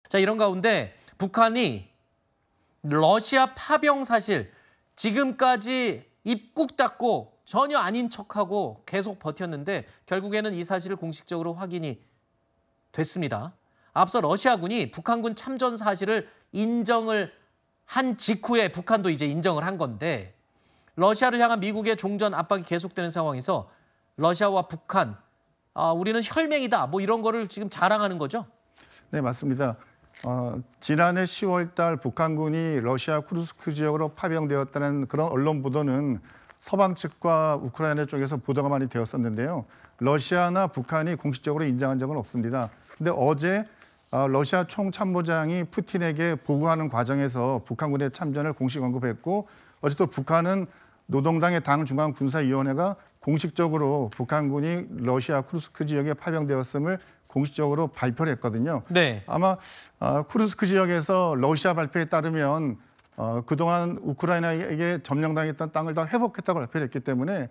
자, 이런 가운데 북한이 러시아 파병 사실 지금까지 입 꾹 닫고 전혀 아닌 척하고 계속 버텼는데 결국에는 이 사실을 공식적으로 확인이 됐습니다. 앞서 러시아군이 북한군 참전 사실을 인정을 한 직후에 북한도 이제 인정을 한 건데 러시아를 향한 미국의 종전 압박이 계속되는 상황에서 러시아와 북한, 우리는 혈맹이다 뭐 이런 거를 지금 자랑하는 거죠? 네, 맞습니다. 지난해 10월 달 북한군이 러시아 쿠르스크 지역으로 파병되었다는 그런 언론 보도는 서방 측과 우크라이나 쪽에서 보도가 많이 되었었는데요. 러시아나 북한이 공식적으로 인정한 적은 없습니다. 근데 어제 러시아 총참모장이 푸틴에게 보고하는 과정에서 북한군의 참전을 공식 언급했고 어제 또 북한은 노동당의 당중앙군사위원회가 공식적으로 북한군이 러시아 쿠르스크 지역에 파병되었음을 공식적으로 발표를 했거든요. 네. 아마 쿠르스크 지역에서 러시아 발표에 따르면 그동안 우크라이나에게 점령당했던 땅을 다 회복했다고 발표를 했기 때문에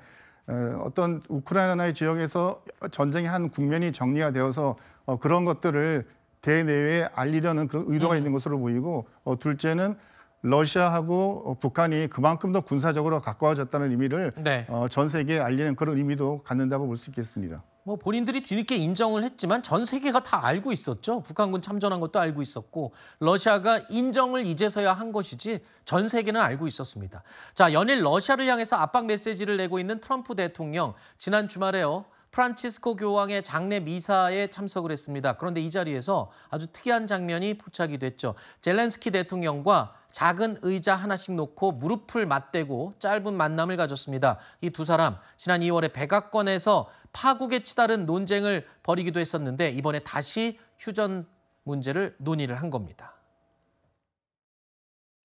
어떤 우크라이나의 지역에서 전쟁의 한 국면이 정리가 되어서 그런 것들을 대내외에 알리려는 그런 의도가 있는 것으로 보이고 둘째는 러시아하고 북한이 그만큼 더 군사적으로 가까워졌다는 의미를 네. 전 세계에 알리는 그런 의미도 갖는다고 볼 수 있겠습니다. 뭐 본인들이 뒤늦게 인정을 했지만 전 세계가 다 알고 있었죠. 북한군 참전한 것도 알고 있었고 러시아가 인정을 이제서야 한 것이지 전 세계는 알고 있었습니다. 자, 연일 러시아를 향해서 압박 메시지를 내고 있는 트럼프 대통령 지난 주말에요. 프란치스코 교황의 장례 미사에 참석을 했습니다. 그런데 이 자리에서 아주 특이한 장면이 포착이 됐죠. 젤렌스키 대통령과 작은 의자 하나씩 놓고 무릎을 맞대고 짧은 만남을 가졌습니다. 이 두 사람 지난 2월에 백악관에서 파국에 치달은 논쟁을 벌이기도 했었는데 이번에 다시 휴전 문제를 논의를 한 겁니다.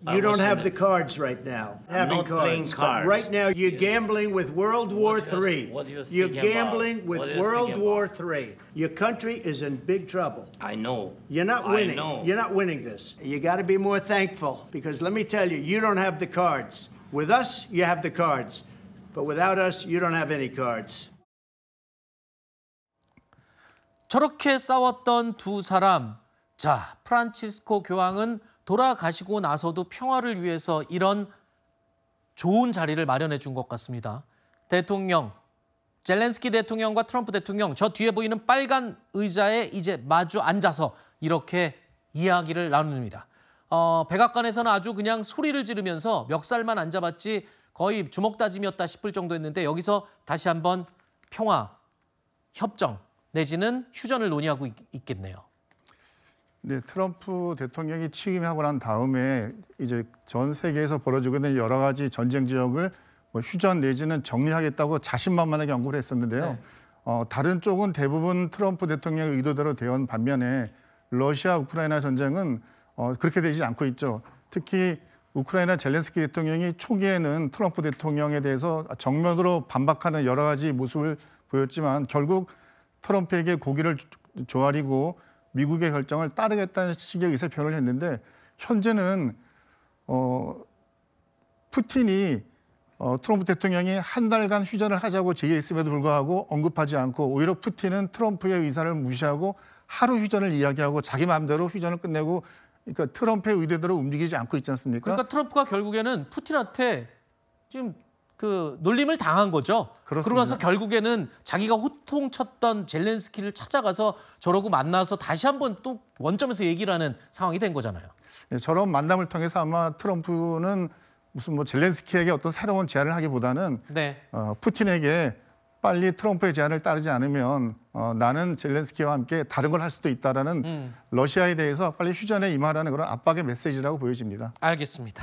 You don't have the cards right now. I'm not playing cards. Right now, you're gambling with World War III. What are you You're speaking gambling about? with What are you World speaking War about? III. Your country is in big trouble. I know. You're not I winning. know. You're not winning this. You got to be more thankful because let me tell you, you don't have the cards. With us, you have the cards. But without us, you don't have any cards. 저렇게 싸웠던 두 사람. 자, 프란치스코 교황은 돌아가시고 나서도 평화를 위해서 이런 좋은 자리를 마련해 준 것 같습니다. 대통령, 젤렌스키 대통령과 트럼프 대통령 저 뒤에 보이는 빨간 의자에 이제 마주 앉아서 이렇게 이야기를 나눕니다. 백악관에서는 아주 그냥 소리를 지르면서 멱살만 앉아봤지 거의 주먹 다짐이었다 싶을 정도였는데 여기서 다시 한번 평화, 협정 내지는 휴전을 논의하고 있겠네요. 네, 트럼프 대통령이 취임하고 난 다음에 이제 전 세계에서 벌어지고 있는 여러 가지 전쟁 지역을 휴전 내지는 정리하겠다고 자신만만하게 언급을 했었는데요. 네. 다른 쪽은 대부분 트럼프 대통령의 의도대로 되온 반면에 러시아 우크라이나 전쟁은 그렇게 되지 않고 있죠. 특히 우크라이나 젤렌스키 대통령이 초기에는 트럼프 대통령에 대해서 정면으로 반박하는 여러 가지 모습을 보였지만 결국 트럼프에게 고기를 조아리고 미국의 결정을 따르겠다는 식의 의사 표현을 했는데 현재는 푸틴이 트럼프 대통령이 한 달간 휴전을 하자고 제의했음에도 불구하고 언급하지 않고 오히려 푸틴은 트럼프의 의사를 무시하고 하루 휴전을 이야기하고 자기 마음대로 휴전을 끝내고 그러니까 트럼프의 의도대로 움직이지 않고 있지 않습니까? 그러니까 트럼프가 결국에는 푸틴한테 지금 그 놀림을 당한 거죠. 그렇습니다. 그러고 나서 결국에는 자기가 호통쳤던 젤렌스키를 찾아가서 저러고 만나서 다시 한번 또 원점에서 얘기를 하는 상황이 된 거잖아요. 네, 저런 만남을 통해서 아마 트럼프는 무슨 젤렌스키에게 어떤 새로운 제안을 하기보다는 네. 푸틴에게 빨리 트럼프의 제안을 따르지 않으면 나는 젤렌스키와 함께 다른 걸 할 수도 있다라는 러시아에 대해서 빨리 휴전에 임하라는 그런 압박의 메시지라고 보여집니다. 알겠습니다.